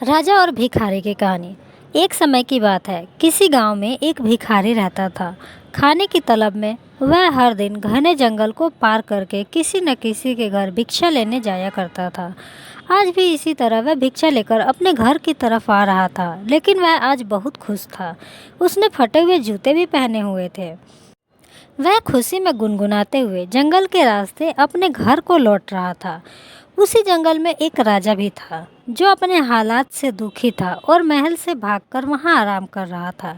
राजा और भिखारी की कहानी। एक समय की बात है, किसी गांव में एक भिखारी रहता था। खाने की तलब में वह हर दिन घने जंगल को पार करके किसी न किसी के घर भिक्षा लेने जाया करता था। आज भी इसी तरह वह भिक्षा लेकर अपने घर की तरफ आ रहा था, लेकिन वह आज बहुत खुश था। उसने फटे हुए जूते भी पहने हुए थे। वह खुशी में गुनगुनाते हुए जंगल के रास्ते अपने घर को लौट रहा था। उसी जंगल में एक राजा भी था, जो अपने हालात से दुखी था और महल से भागकर वहां आराम कर रहा था।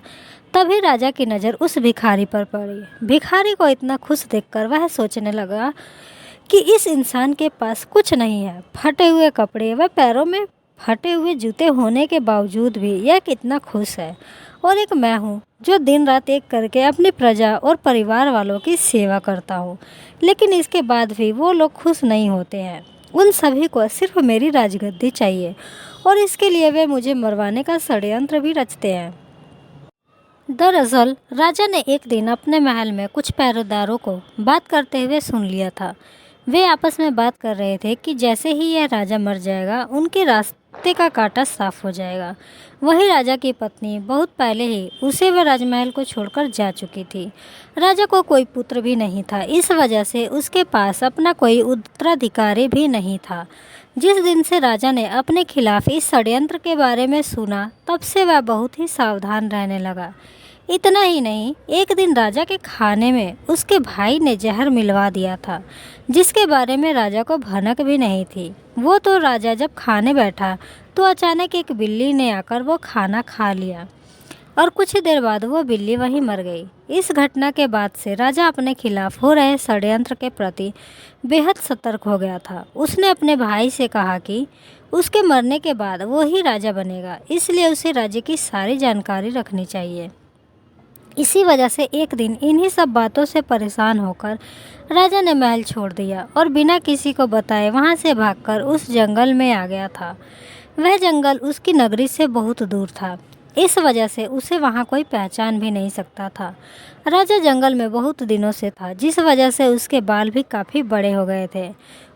तभी राजा की नज़र उस भिखारी पर पड़ी। भिखारी को इतना खुश देखकर वह सोचने लगा कि इस इंसान के पास कुछ नहीं है। फटे हुए कपड़े व पैरों में फटे हुए जूते होने के बावजूद भी यह कितना खुश है। और एक मैं हूँ जो दिन रात एक करके अपनी प्रजा और परिवार वालों की सेवा करता हूँ, लेकिन इसके बाद भी वो लोग खुश नहीं होते हैं। उन सभी को सिर्फ मेरी राजगद्दी चाहिए और इसके लिए वे मुझे मरवाने का षड्यंत्र भी रचते हैं। दरअसल राजा ने एक दिन अपने महल में कुछ पहरेदारों को बात करते हुए सुन लिया था। वे आपस में बात कर रहे थे कि जैसे ही यह राजा मर जाएगा, उनके रास्ते का कांटा साफ हो जाएगा। वही राजा की पत्नी बहुत पहले ही उसे व राजमहल को छोड़कर जा चुकी थी। राजा को कोई पुत्र भी नहीं था, इस वजह से उसके पास अपना कोई उत्तराधिकारी भी नहीं था। जिस दिन से राजा ने अपने खिलाफ इस षड्यंत्र के बारे में सुना, तब से वह बहुत ही सावधान रहने लगा। इतना ही नहीं, एक दिन राजा के खाने में उसके भाई ने जहर मिलवा दिया था, जिसके बारे में राजा को भनक भी नहीं थी। वो तो राजा जब खाने बैठा तो अचानक एक बिल्ली ने आकर वो खाना खा लिया और कुछ ही देर बाद वो बिल्ली वहीं मर गई। इस घटना के बाद से राजा अपने खिलाफ हो रहे षड्यंत्र के प्रति बेहद सतर्क हो गया था। उसने अपने भाई से कहा कि उसके मरने के बाद वो ही राजा बनेगा, इसलिए उसे राज्य की सारी जानकारी रखनी चाहिए। इसी वजह से एक दिन इन्हीं सब बातों से परेशान होकर राजा ने महल छोड़ दिया और बिना किसी को बताए वहां से भागकर उस जंगल में आ गया था। वह जंगल उसकी नगरी से बहुत दूर था, इस वजह से उसे वहां कोई पहचान भी नहीं सकता था। राजा जंगल में बहुत दिनों से था, जिस वजह से उसके बाल भी काफ़ी बड़े हो गए थे।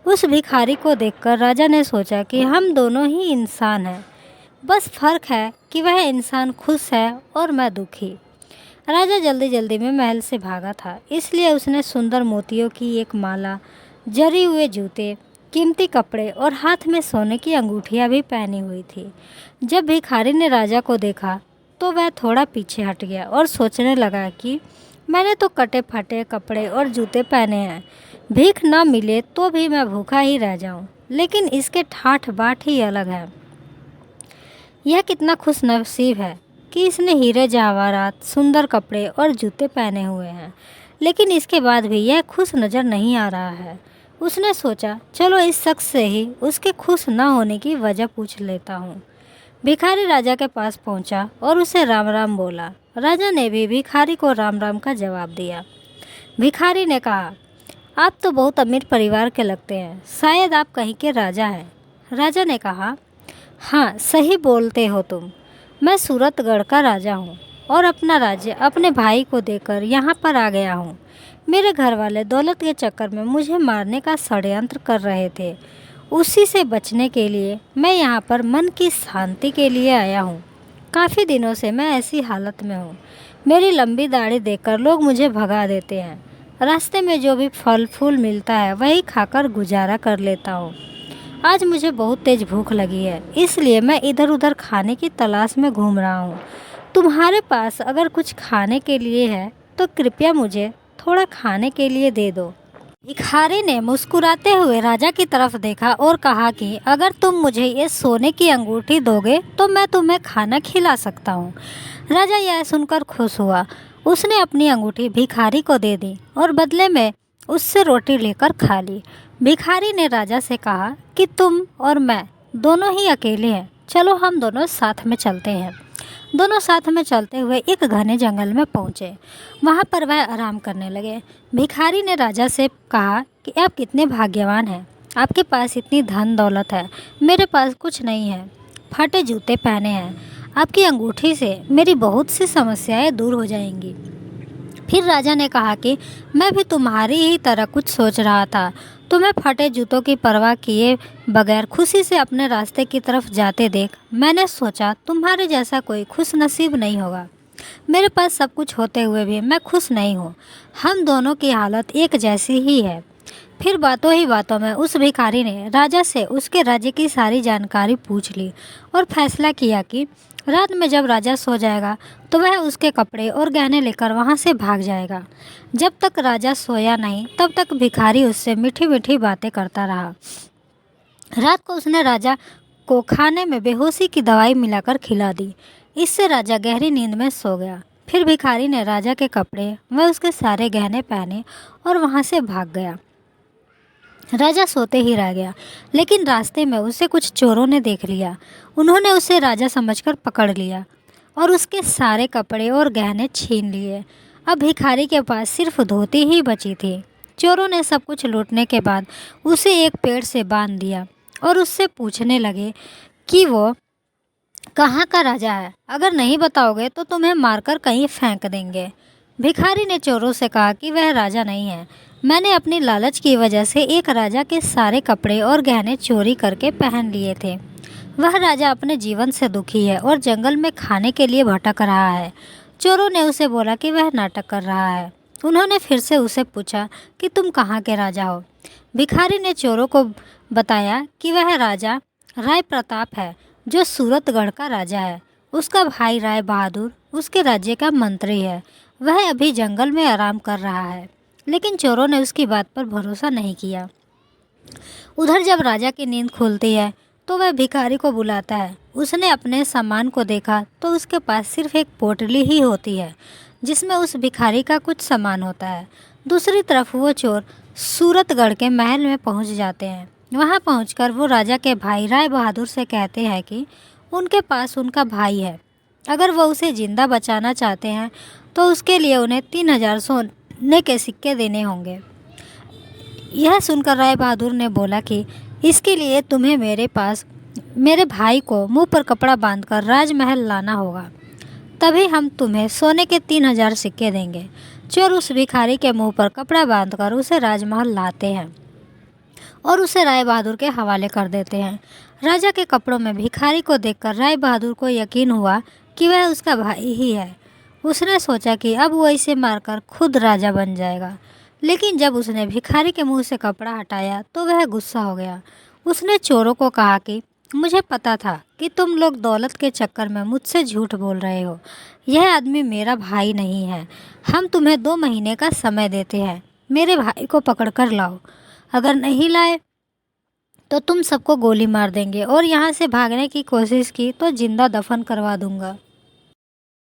उस भिखारी को देखकर राजा ने सोचा कि हम दोनों ही इंसान हैं, बस फर्क है कि वह इंसान खुश है और मैं दुखी। राजा जल्दी जल्दी में महल से भागा था, इसलिए उसने सुंदर मोतियों की एक माला, जरी हुए जूते, कीमती कपड़े और हाथ में सोने की अंगूठियां भी पहनी हुई थी। जब भिखारी ने राजा को देखा तो वह थोड़ा पीछे हट गया और सोचने लगा कि मैंने तो कटे फटे कपड़े और जूते पहने हैं, भीख न मिले तो भी मैं भूखा ही रह जाऊं, लेकिन इसके ठाठ बाट ही अलग है। यह कितना खुश नसीब है कि इसने हीरे जवाहरात, सुंदर कपड़े और जूते पहने हुए हैं, लेकिन इसके बाद भी यह खुश नज़र नहीं आ रहा है। उसने सोचा, चलो इस शख्स से ही उसके खुश न होने की वजह पूछ लेता हूँ। भिखारी राजा के पास पहुँचा और उसे राम राम बोला। राजा ने भी भिखारी को राम राम का जवाब दिया। भिखारी ने कहा, आप तो बहुत अमीर परिवार के लगते हैं, शायद आप कहीं के राजा हैं। राजा ने कहा, हाँ सही बोलते हो तुम, मैं सूरतगढ़ का राजा हूँ और अपना राज्य अपने भाई को देकर यहाँ पर आ गया हूँ। मेरे घर वाले दौलत के चक्कर में मुझे मारने का षड्यंत्र कर रहे थे, उसी से बचने के लिए मैं यहाँ पर मन की शांति के लिए आया हूँ। काफ़ी दिनों से मैं ऐसी हालत में हूँ, मेरी लंबी दाढ़ी देखकर लोग मुझे भगा देते हैं। रास्ते में जो भी फल फूल मिलता है वही खाकर गुजारा कर लेता हूँ। आज मुझे बहुत तेज भूख लगी है, इसलिए मैं इधर उधर खाने की तलाश में घूम रहा हूँ। तुम्हारे पास अगर कुछ खाने के लिए है तो कृपया मुझे थोड़ा खाने के लिए दे दो। भिखारी ने मुस्कुराते हुए राजा की तरफ देखा और कहा कि अगर तुम मुझे ये सोने की अंगूठी दोगे तो मैं तुम्हें खाना खिला सकता हूँ। राजा यह सुनकर खुश हुआ। उसने अपनी अंगूठी भिखारी को दे दी और बदले में उससे रोटी लेकर खा ली। भिखारी ने राजा से कहा कि तुम और मैं दोनों ही अकेले हैं, चलो हम दोनों साथ में चलते हैं। दोनों साथ में चलते हुए एक घने जंगल में पहुँचे। वहाँ पर वह आराम करने लगे। भिखारी ने राजा से कहा कि आप कितने भाग्यवान हैं, आपके पास इतनी धन दौलत है, मेरे पास कुछ नहीं है, फटे जूते पहने हैं। आपकी अंगूठी से मेरी बहुत सी समस्याएं दूर हो जाएंगी। फिर राजा ने कहा कि मैं भी तुम्हारी ही तरह कुछ सोच रहा था, तुम्हें फटे जूतों की परवाह किए बगैर खुशी से अपने रास्ते की तरफ जाते देख मैंने सोचा तुम्हारे जैसा कोई खुश नसीब नहीं होगा। मेरे पास सब कुछ होते हुए भी मैं खुश नहीं हूँ। हम दोनों की हालत एक जैसी ही है। फिर बातों ही बातों में उस भिखारी ने राजा से उसके राज्य की सारी जानकारी पूछ ली और फैसला किया कि रात में जब राजा सो जाएगा तो वह उसके कपड़े और गहने लेकर वहाँ से भाग जाएगा। जब तक राजा सोया नहीं तब तक भिखारी उससे मीठी मीठी बातें करता रहा। रात को उसने राजा को खाने में बेहोशी की दवाई मिलाकर खिला दी। इससे राजा गहरी नींद में सो गया। फिर भिखारी ने राजा के कपड़े व उसके सारे गहने पहने और वहाँ से भाग गया। राजा सोते ही रह गया, लेकिन रास्ते में उसे कुछ चोरों ने देख लिया। उन्होंने उसे राजा समझकर पकड़ लिया और उसके सारे कपड़े और गहने छीन लिए। अब भिखारी के पास सिर्फ धोती ही बची थी। चोरों ने सब कुछ लूटने के बाद उसे एक पेड़ से बांध दिया और उससे पूछने लगे कि वो कहाँ का राजा है। अगर नहीं बताओगे तो तुम्हें मारकर कहीं फेंक देंगे। भिखारी ने चोरों से कहा कि वह राजा नहीं है। मैंने अपनी लालच की वजह से एक राजा के सारे कपड़े और गहने चोरी करके पहन लिए थे। वह राजा अपने जीवन से दुखी है और जंगल में खाने के लिए भटक रहा है। चोरों ने उसे बोला कि वह नाटक कर रहा है। उन्होंने फिर से उसे पूछा कि तुम कहाँ के राजा हो। भिखारी ने चोरों को बताया कि वह राजा राय प्रताप है, जो सूरतगढ़ का राजा है। उसका भाई राय बहादुर उसके राज्य का मंत्री है। वह अभी जंगल में आराम कर रहा है। लेकिन चोरों ने उसकी बात पर भरोसा नहीं किया। उधर जब राजा की नींद खुलती है तो वह भिखारी को बुलाता है। उसने अपने सामान को देखा तो उसके पास सिर्फ एक पोटली ही होती है जिसमें उस भिखारी का कुछ सामान होता है। दूसरी तरफ वो चोर सूरतगढ़ के महल में पहुंच जाते हैं। वहां पहुंचकर वो राजा के भाई राय बहादुर से कहते हैं कि उनके पास उनका भाई है। अगर वो उसे जिंदा बचाना चाहते हैं तो उसके लिए उन्हें 3000 सोने के सिक्के देने होंगे। यह सुनकर राय बहादुर ने बोला कि इसके लिए तुम्हें मेरे भाई को मुंह पर कपड़ा बांधकर राजमहल लाना होगा, तभी हम तुम्हें सोने के 3000 सिक्के देंगे। चोर उस भिखारी के मुंह पर कपड़ा बांधकर उसे राजमहल लाते हैं और उसे राय बहादुर के हवाले कर देते हैं। राजा के कपड़ों में भिखारी को देखकर राय बहादुर को यकीन हुआ कि वह उसका भाई ही है। उसने सोचा कि अब वो इसे मारकर खुद राजा बन जाएगा। लेकिन जब उसने भिखारी के मुंह से कपड़ा हटाया तो वह गुस्सा हो गया। उसने चोरों को कहा कि मुझे पता था कि तुम लोग दौलत के चक्कर में मुझसे झूठ बोल रहे हो। यह आदमी मेरा भाई नहीं है। हम तुम्हें 2 महीने का समय देते हैं। मेरे भाई को पकड़ कर लाओ। अगर नहीं लाए तो तुम सबको गोली मार देंगे और यहाँ से भागने की कोशिश की तो जिंदा दफन करवा दूंगा।